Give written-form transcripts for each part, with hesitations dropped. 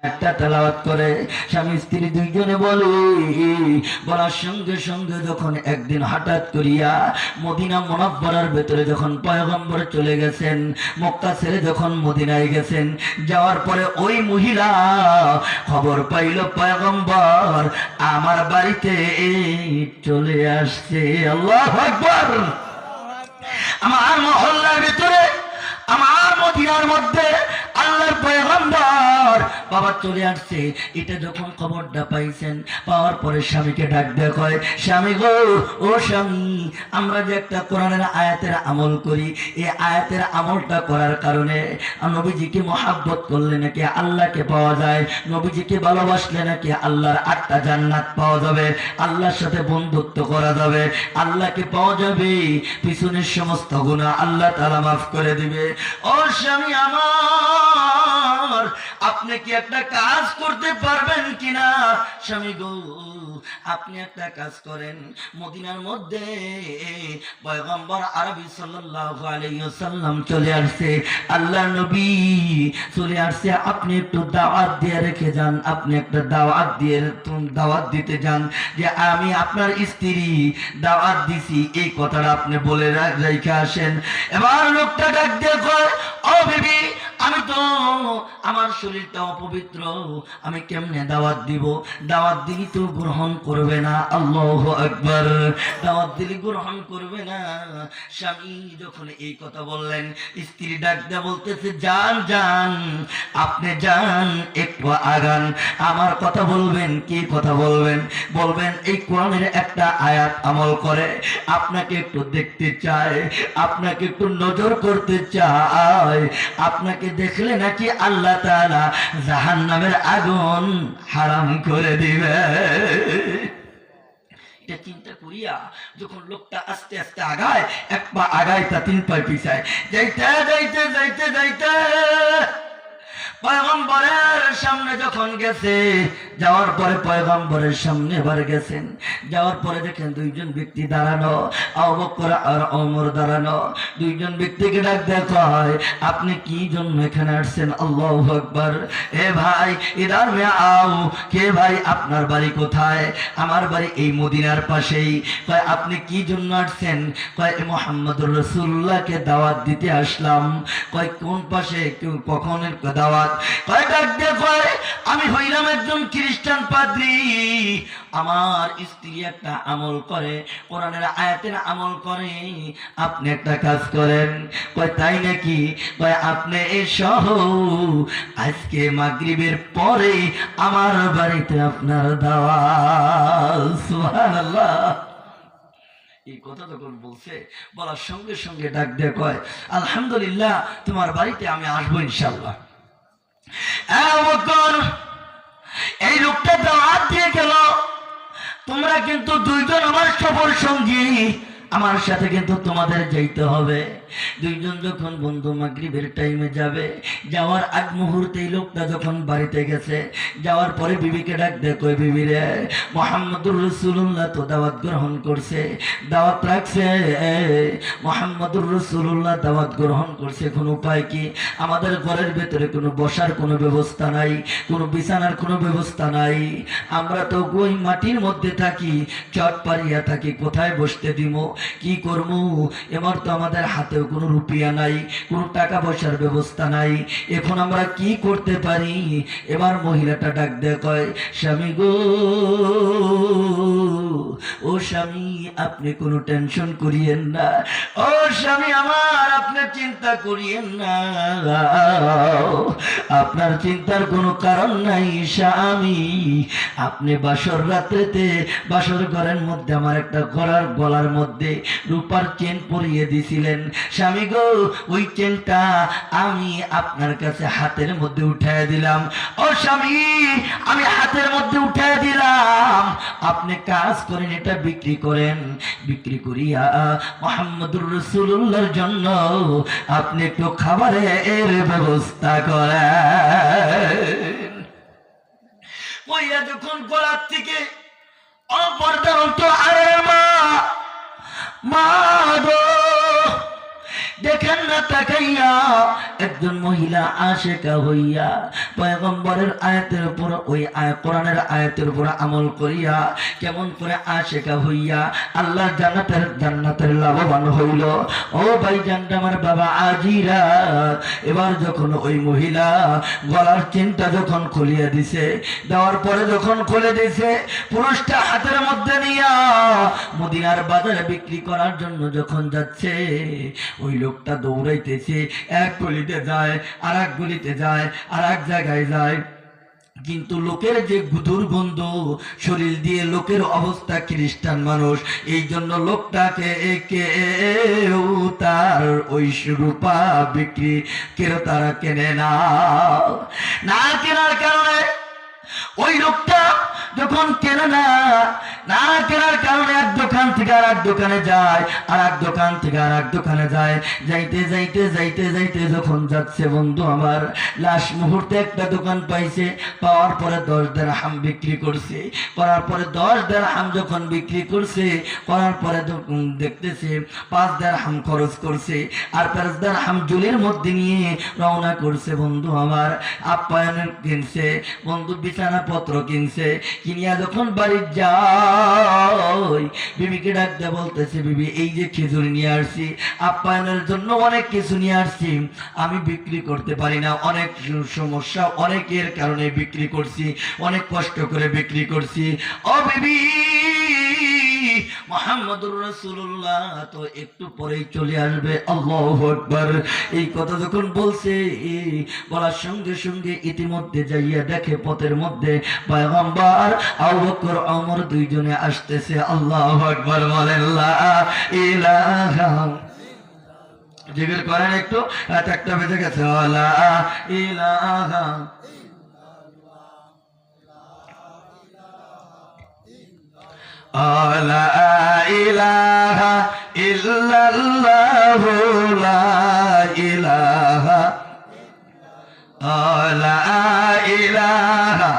একটা তেলাওয়াত করে স্বামী স্ত্রী দুইজনে বলে, বলার সঙ্গে সঙ্গে যখন একদিন হঠাৎ করিয়া মদিনা মুনাওয়ারার ভেতরে যখন পয়গম্বর চলে গেছেন, মক্কা ছেড়ে যখন মদিনায় গেছেন, যাওয়ার পরে ওই মহিলা খবর পাইল পয়গম্বর আমার বাড়িতে চলে আসছে। আল্লাহু আকবার। আমার মহল্লার ভিতরে, আমার মদিনার মধ্যে আল্লাহর পয়গম্বর বাবা চলে আসছে। এটা যখন খবরটা পাইছেন, পাওয়ার পরে স্বামীকে ডাক দেয়া কয়, স্বামী গো, ও স্বামী, আমরা যে একটা কোরআনের আয়াতের আমল করি, এই আয়াতের আমলটা করার কারণে নবীজিকে মহাব্বত করলে নাকি আল্লাহকে পাওয়া যায়, নবীজিকে ভালোবাসলে নাকি আল্লাহর 8টা জান্নাত পাওয়া যাবে, আল্লাহর সাথে বন্ধুত্ব করা যাবে, আল্লাহকে পাওয়া যাবে, পিছনের সমস্ত গুনাহ আল্লাহ তাআলা মাফ করে দিবে। ও স্বামী আমার, আপনি কি একটা কাজ করতে পারবেন কিনা? স্বামী গো, আপনি একটা কাজ করেন, মদিনার মধ্যে পয়গম্বর আরবি সাল্লাল্লাহু আলাইহি ওয়াসাল্লাম চলে আসছে, আল্লাহর নবী চলে আসছে, আপনি একটু দাওয়াত দিয়ে রেখে যান, আপনি একটা দাওয়াত দিতে যান যে আমি আপনার স্ত্রী দাওয়াত দিছি, এই কথাটা আপনি বলে রেখে আসেন। এবার লোকটা ডাক দিয়ে কয়, ও বিবি, আমি তো আমার শরীরটা অপবিত্র, আমি কেমনে দাওয়াত দিব? দাওয়াত দিলি তো গ্রহণ করবে না। আল্লাহু আকবার। দাওয়াত দিলি গ্রহণ করবে না। স্বামী যখন এই কথা বললেন, স্ত্রী ডাক দেয়া বলতেছে, যান যান, আপনি যান, একটু আগান, আমার কথা বলবেন। কি কথা বলবেন? বলবেন এই কোরআনের একটা আয়াত আমল করে আপনাকে একটু দেখতে চায়, আপনাকে একটু নজর করতে চায়, আপনাকে দেখলে নাকি আল্লাহ তাআলা জাহান্নামের আগুন হারাম করে দিবে। এটা চিন্তা করিয়া যখন লোকটা আস্তে আস্তে আগায়, এক পা আগায় তা 3 পা পিছায়, যাইতে যাইতে যাইতে যাইতে পয়গম্বরের সামনে যখন গেছে, যাওয়ার পরে পয়গম্বরের সামনে এবার গেছেন, যাওয়ার পরে দেখেন দুইজন ব্যক্তি দাঁড়ানো, আবু বকর আর ওমর দাঁড়ানো। দুইজন ব্যক্তিকে ডাক দেয়া কয়, আপনি কি জন্য এখানে আসছেন? আল্লাহু আকবার। এ ভাই, ইধার মে আও। কে ভাই, আপনার বাড়ি কোথায়? আমার বাড়ি এই মদিনার পাশেই। কয় আপনি কি জন্য আসছেন? কয় মুহাম্মদুর রাসূলুল্লাহকে দাওয়াত দিতে আসলাম। কয় কোন পাশে, কখনের দাওয়াত? কয় ডাক দিয়ে কয়, আমি হইলাম একজন খ্রিস্টান পাদ্রী, আমার স্ত্রী একটা আমল করে, কোরআনের আয়াতের আমল করে, আপনি একটা কাজ করেন। কয় তাই নাকি? কয় আপনি এসহ আজকে মাগরিবের পরে আমার বাড়িতে আপনার দাওয়াত। সুবহানাল্লাহ। এই কথা যখন বলছে, বলার সঙ্গে সঙ্গে ডাক দিয়ে কয়, আলহামদুলিল্লাহ, তোমার বাড়িতে আমি আসবো ইনশাআল্লাহ। এই লোকটা দাওয়াত দিয়ে গেল, তোমরা কিন্তু দুইজন আমার সফর সঙ্গী, আমার সাথে কিন্তু তোমাদের যাইতে হবে। দুইজন যখন বন্ধু মাগরিবের টাইমে যাবে, যাওয়ার আগ মুহূর্তে লোকটা যখন বাড়িতে গেছে, যাওয়ার পরে বিবিকে ডাক দেয়, কই বিবি রে, মুহাম্মদুর রাসূলুল্লাহ তো দাওয়াত গ্রহণ করছে, দাওয়াত রাখছে, মুহাম্মদুর রাসূলুল্লাহ দাওয়াত গ্রহণ করছে, কোন উপায় কি? আমাদের ঘরের ভেতরে কোনো বসার কোনো ব্যবস্থা নাই, কোনো বিছানার কোনো ব্যবস্থা নাই, আমরা তো ওই মাটির মধ্যে থাকি, চট পারিয়া থাকি, কোথায় বসতে দিব, কি করবো? এবার তো আমাদের হাতেও কোনো রুপিয়া নাই, কোনো টাকা পয়সার ব্যবস্থা নাই, এখন আমরা কি করতে পারি? এবার মহিলাটা ডাক দিয়ে কয়, স্বামী গো, ও স্বামী, আপনি কোনো টেনশন করিয়েন না, ও স্বামী আমার, আপনি চিন্তা করিয়েন না, আপনার চিন্তার কোনো কারণ নাই স্বামী। আপনি বাসর রাত্রেতে বাসর ঘরের মধ্যে আমার একটা গলার মধ্যে রূপার চেন পরিয়ে দিছিলেন, স্বামী গো, ওই চেনটা আমি আপনার কাছে হাতের মধ্যে উঠায় দিলাম। ও স্বামী, আমি হাতের মধ্যে উঠায় দিলাম, আপনি কাজ করেন, এটা বিক্রি করেন, বিক্রি করিয়া মুহাম্মদুর রাসূলুল্লাহর জন্য আপনি একটু খাবারের ব্যবস্থা করেন। কইয়া যখন গলার থেকে অপরটা হতো, আরে মা, মা গো, দেখেন না তাকাইয়া একজন মহিলা আশিকা হইয়া পয়গম্বরের আয়াতের উপর ওই কোরআনের আয়াতের উপর আমল করিয়া কেমন করে আশিকা হইয়া আল্লাহ জান্নাতের লাভবান হইল। ও ভাইজান আমার বাবা আজিরা, এবার যখন ওই মহিলা গলার চিন্তা যখন খুলিয়ে দিছে, দেওয়ার পরে যখন খুলে দিছে, পুরুষটা হাতের মধ্যে নিয়া মদিনার বাজারে বিক্রি করার জন্য যখন যাচ্ছে, ওই লোকটা দৌড়াইতেছে, এক গলিতে যায়, আর এক গলিতে যায়, আর এক জায়গায় যায়। কিন্তু লোকের যে দুর্গন্ধ, শরীর দিয়ে লোকের অবস্থা খ্রিস্টান মানুষ, এই জন্য লোকটাকে কেউ তার ওই রূপা বিক্রি তারা কেনে না। না কেনার কারণে ওই লোকটা যখন কেনে না কেনার কারণে এক দোকান থেকে আর এক দোকানে যায়, আর এক দোকান থেকে আর এক দোকানে যায়। যাইতে যাইতে যাইতে যাইতে যখন যাচ্ছে বন্ধু আমার, লাস্ট মুহূর্তে একটা দোকান পাইছে, পাওয়ার পরে 10 দিরহাম বিক্রি করছে। করার পরে 10 দিরহাম যখন বিক্রি করছে, করার পরে দেখতেছে 5 দিরহাম খরচ করছে, আর 5 দিরহাম জুলির মধ্যে নিয়ে রওনা করছে বন্ধু আমার। আপ্যায়নের কিনছে বন্ধু, বিছানাপত্র কিনছে, কিনিয়া যখন বাড়ি যায়, বিবিকে ডাক দিয়ে বলতেছে, বিবি এই যে খেজুর নিয়ে আসছি, আপ্যায়নের জন্য অনেক কিছু নিয়ে আসছি, আমি বিক্রি করতে পারি না, অনেক সমস্যা, অনেকের কারণে বিক্রি করছি, অনেক কষ্ট করে বিক্রি করছি। ও বিবি, মুহাম্মদুর রাসূলুল্লাহ তো একটু পরেই চলে আসবে। আল্লাহু আকবার। এই কথা যখন বলছে, বলার সঙ্গে সঙ্গে ইতিমধ্যে যাইয়া দেখে পথের মধ্যে পয়গম্বর, আবু বকর, ওমর দুইজনে আসতেছে। আল্লাহু আকবার বলেন, লা ইলাহা, জিকির করেন একটু, রাত 1টা বেজে গেছে। লা ইলাহা লা ইলাহা ইল্লাল্লাহু, লা ইলাহা লা ইলাহা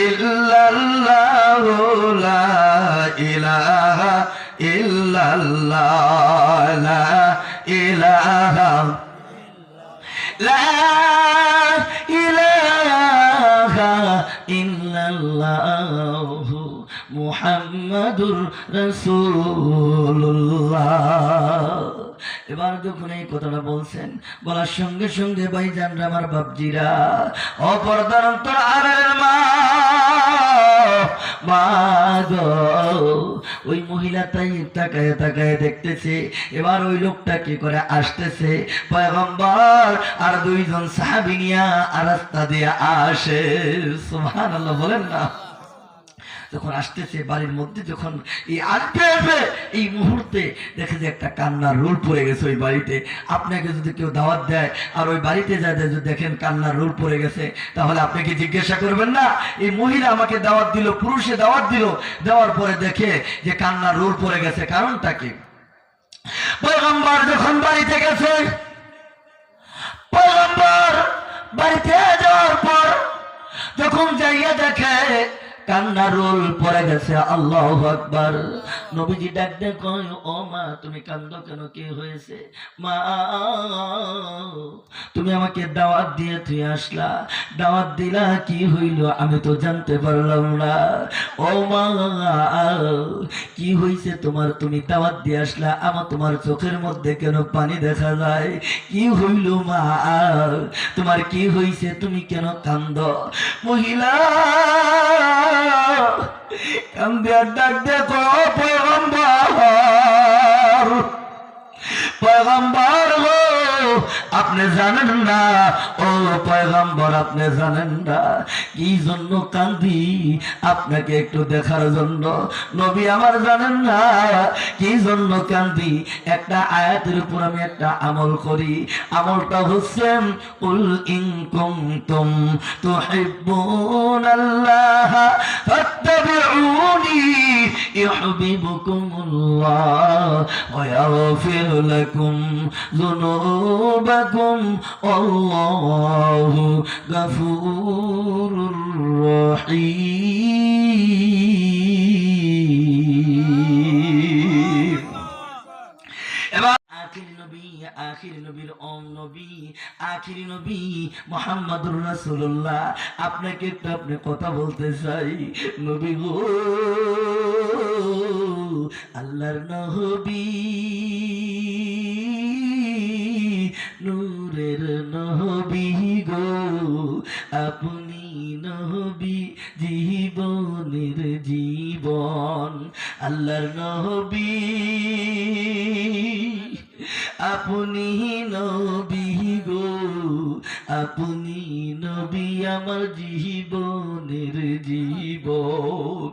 ইল্লাল্লাহু, লা ইলাহা ইল্লাল্লাহ, লা ইলাহা লা ইলাহা ইল্লাল্লাহু মুহাম্মাদুর রাসূলুল্লাহ। এবার যখন এই কথাটা বলছেন, বলার সঙ্গে সঙ্গে ভাইজানরা আমার বাপজিরা, অপরদার অন্তর আরের মা গো, ওই মহিলা তাই তাকায় তাকায় দেখতেছে। এবার ওই লোকটা কি করে আসতেছে, পয়গম্বর আর 2 জন সাহাবী নিয়া রাস্তা দিয়ে আসে। সুবহানাল্লাহ বলেন না। যখন আসতেছে বাড়ির মধ্যে, যখন এই আসবে এই মুহূর্তে দেখে যে একটা কান্নার রোল পড়ে গেছে ওই বাড়িতে। আপনাকে যদি কেউ দাওয়াত দেয় আর ওই বাড়িতে যায় যদি দেখেন কান্নার রোল পড়ে গেছে, তাহলে আপনি কি জিজ্ঞাসা করবেন না, এই মহিলা আমাকে দাওয়াত দিল, পুরুষে দাওয়াত দিল, দেওয়ার পরে দেখে যে কান্নার রোল পড়ে গেছে, কারণটা কি? পয়গম্বর যখন বাড়িতে গেছে, পয়গম্বর বাড়িতে যাওয়ার পর যখন যাইয়া দেখে কান্না রোল পড়ে গেছে। আল্লাহু আকবার। নবীজি ডাক দিয়ে কয়, ও মা তুমি কান্দো কেন, কি হয়েছে? মা তুমি আমাকে দাওয়াত দিয়ে তুই আসলা, দাওয়াত দিলা, কি হইল আমি তো জানতে পারলাম না। ও মা কি হয়েছে তোমার, তুমি দাওয়াত দিয়ে আসলা, আমার তোমার চোখের মধ্যে কেন পানি দেখা যায়, কি হইল মা, তোমার কি হয়েছে, তুমি কেন কান্দো? মহিলা কান্দিয়া ডাক দেখো, পয়গম্বর, পয়গম্বর গো আপনি জানেন না, ও পয়গম্বর আপনি জানেন না কি জন্য কান্দি, আপনাকে একটু দেখার জন্য। নবী আমার জানেন না কি জন্য কান্দি? একটা আয়াতের উপর আমি একটা আমল করি, আমলটা হচ্ছে কুল ইন কুনতুম তুহিব্বুনাল্লাহ ফাত্তাবিউনি ইউহিব্বুকুমুল্লাহ ওয়া ইয়াগফির লাকুম যুনুবাকুম আল্লাহু গফুরুর রহিম। এবার আখির নবী আখির নবীর নবী আখির নবী মুহাম্মদুর রাসূলুল্লাহ আপনাকে একটু আপনি কথা বলতে চাই। নবী গো, আল্লাহর নবী, নূরের নবী গো, আপনি নবী জীবনের জীবন। আল্লাহর নবী, আপনি নবী গো, আপনি নবী আমার জীবনের জীবন।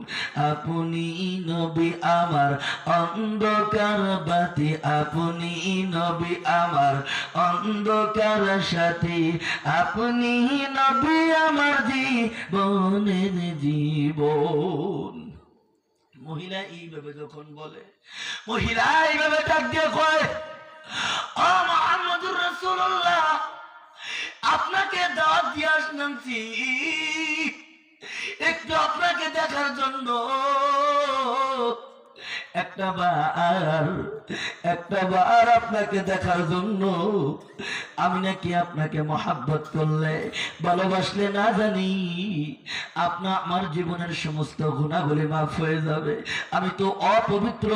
আপনি নবী আমার অন্ধকার বাতি, আপনি নবী আমার অন্ধকার সাথী, আপনি নবী আমার জীবনের জীবন। মহিলা এইভাবে যখন বলে, মহিলা এইভাবে ডাক দিয়ে কয়, ও মুহাম্মদুর রাসূলুল্লাহ, আপনাকে দাওয়াত দিয়ে আসছি একটু আপনাকে দেখার জন্য। একটা বার আপনাকে দেখার জন্য। আমি নাকি আপনাকে মহাব্বত করলে, ভালোবাসলে না জানি আমার জীবনের সমস্ত গুনাহগুলি মাফ হয়ে যাবে। আমি তো অপবিত্র,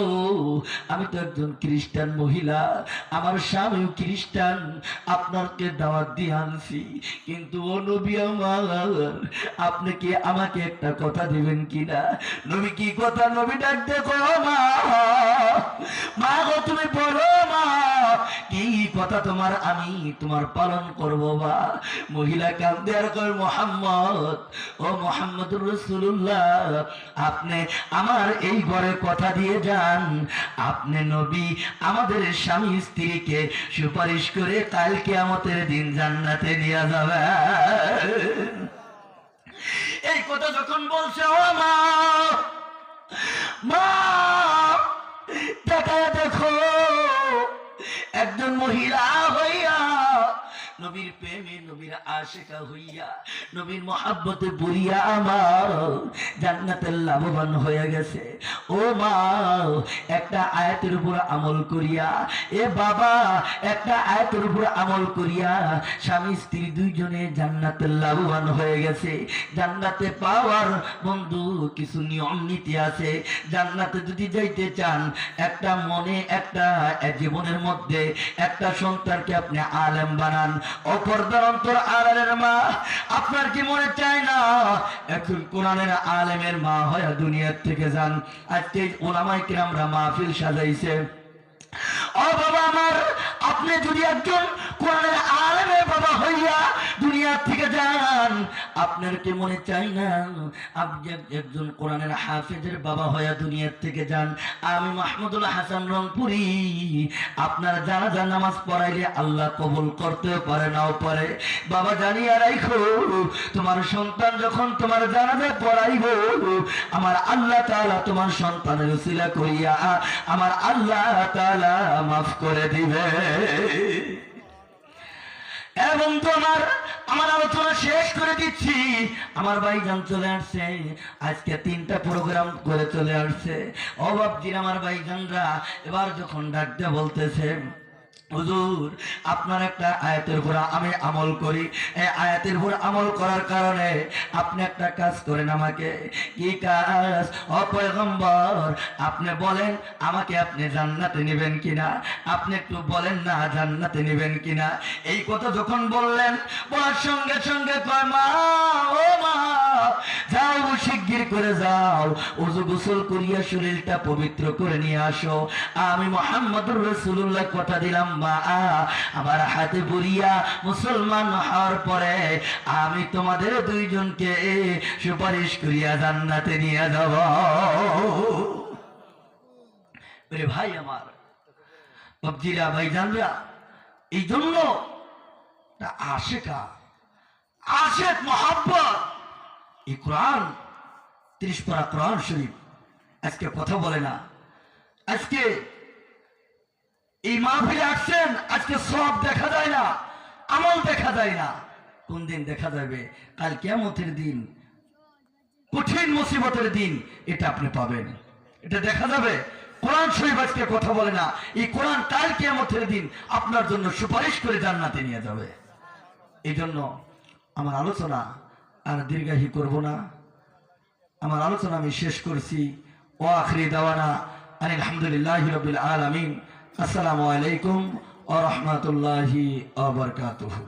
আমি তো একজন খ্রিস্টান মহিলা, আমার স্বামীও খ্রিস্টান, আপনাকে দাওয়াত দিয়ে আনছি। কিন্তু ও নবী আমার, আপনি কি আমাকে একটা কথা দিবেন কিনা? নবী কি কথা? নবী ডাক দেখো, মা গো, তুমি বলো মা, কি কথা তোমার আমি তোমার পালন করব। বা মহিলা কান্দে আর কয়, মুহাম্মদ, ও মুহাম্মদুর রাসূলুল্লাহ, আপনি আমার এই ঘরে কথা দিয়ে যান, আপনি নবী আমাদের স্বামী স্ত্রীকে সুপারিশ করে কাল কিয়ামতের দিন জান্নাতে নিয়ে যাবে। এই কথা যখন বলছে, ও মা, মা তাকায় দেখো, একজন মহিলা হইয়া নবীর প্রেমে, নবীর আশিকা হইয়া, নবীর মহাব্বতে পড়িয়া আমার জান্নাতের লাভবান হয়ে গেছে। ও মা, একটা আয়াতের উপর আমল করিয়া, এ বাবা, একটা আয়াতের উপর আমল করিয়া স্বামী স্ত্রী দুইজনে জান্নাতের লাভবান হয়ে গেছে। জান্নাতে পাওয়ার বন্ধু কিছু নিয়ম নীতি আছে। জান্নাতে যদি যাইতে চান, একটা মনে, একটা জীবনের মধ্যে একটা সন্তানকে আপনি আলেম বানান। অপরদার অন্তর আলেমের মা, আপনার কি মনে চায় না এখন কোরআনের আলেমের মা হয়ে দুনিয়ার থেকে যান? আজকে ওলামায়ে কিরামরা মাহফিল সাজাইছে। ও বাবা আমার, আপনি যদি একজন কোরআনের আলেমের বাবা হইয়া দুনিয়ার থেকে যান, আপনার কি মনে চাই না আপনি একজন কোরআনের হাফেজের বাবা হইয়া দুনিয়ার থেকে যান? আমি মাহমুদুল হাসান রংপুরি আপনার জানাজা নামাজ পড়াইলে আল্লাহ কবুল করতেও পারে, নাও পারে। বাবা জানিয়া রাখো, তোমার সন্তান যখন তোমার জানাজা পড়াইব, আমার আল্লাহ তাআলা তোমার সন্তানের উসিলা করিয়া আমার আল্লাহ তাআলা মাফ করে দিবে। এবং তোমার আমার আলোচনা শেষ করে দিচ্ছি। আমার ভাইজান চলে আসছে, আজকে 3টা প্রোগ্রাম করে চলে আসছে। ও বাপজির, আমার ভাইজানরা এবার যখন ডাক দিয়ে বলতেছে, হুজুর আপনার একটা আয়াতের উপর আমি আমল করি, এই আয়াতের উপর আমল করার কারণে আপনি একটা কাজ করেন। আমাকে কি কাজ? ও পয়গম্বর, আপনি বলেন আমাকে আপনি জান্নাতে নেবেন কিনা? আপনি একটু বলেন না জান্নাতে নেবেন কিনা? এই কথা যখন বললেন, বলার সঙ্গে সঙ্গে কয়, মা, ও মা, যাও শিগগির করে যাও, ওযু গোসল করিয়া শরীরটা পবিত্র করে নিয়ে আসো। আমি মুহাম্মদুর রাসূলুল্লাহ কথা দিলাম, মা, আমার হাতে পড়িয়া মুসলমান হওয়ার পরে আমি তোমাদের দুইজনকে সুপারিশ করিয়া জান্নাতে নিয়ে যাব। ভাই আমার, বাপজিরা, ভাইজানরা, এই জন্য আশেক মহাব্বত, এই কোরআন 30 পারা কোরআন শরীফ আজকে কথা বলে না। আজকে এই মাহফিলে আসছেন, আজকে সব দেখা যায় না, আমল দেখা যায় না। কোন দিন দেখা যাবে? কাল কিয়ামতের দিন, কঠিন মুসিবতের দিন, এটা আপনি পাবেন, এটা দেখা যাবে। কোরআন শরীফ আজকে কথা বলে না, এই কোরআন কাল কিয়ামতের দিন আপনার জন্য সুপারিশ করে জান্নাতে নিয়ে যাবে। এই জন্য আমার আলোচনা আর দীর্ঘায়ী করব না, আমার আলোচনা আমি শেষ করছি। ওয়া আখিরি দাওয়ানা আলহামদুলিল্লাহি রাব্বিল আলামিন। আসসালামু আলাইকুম ওয়া রাহমাতুল্লাহি ওয়া বারাকাতুহু।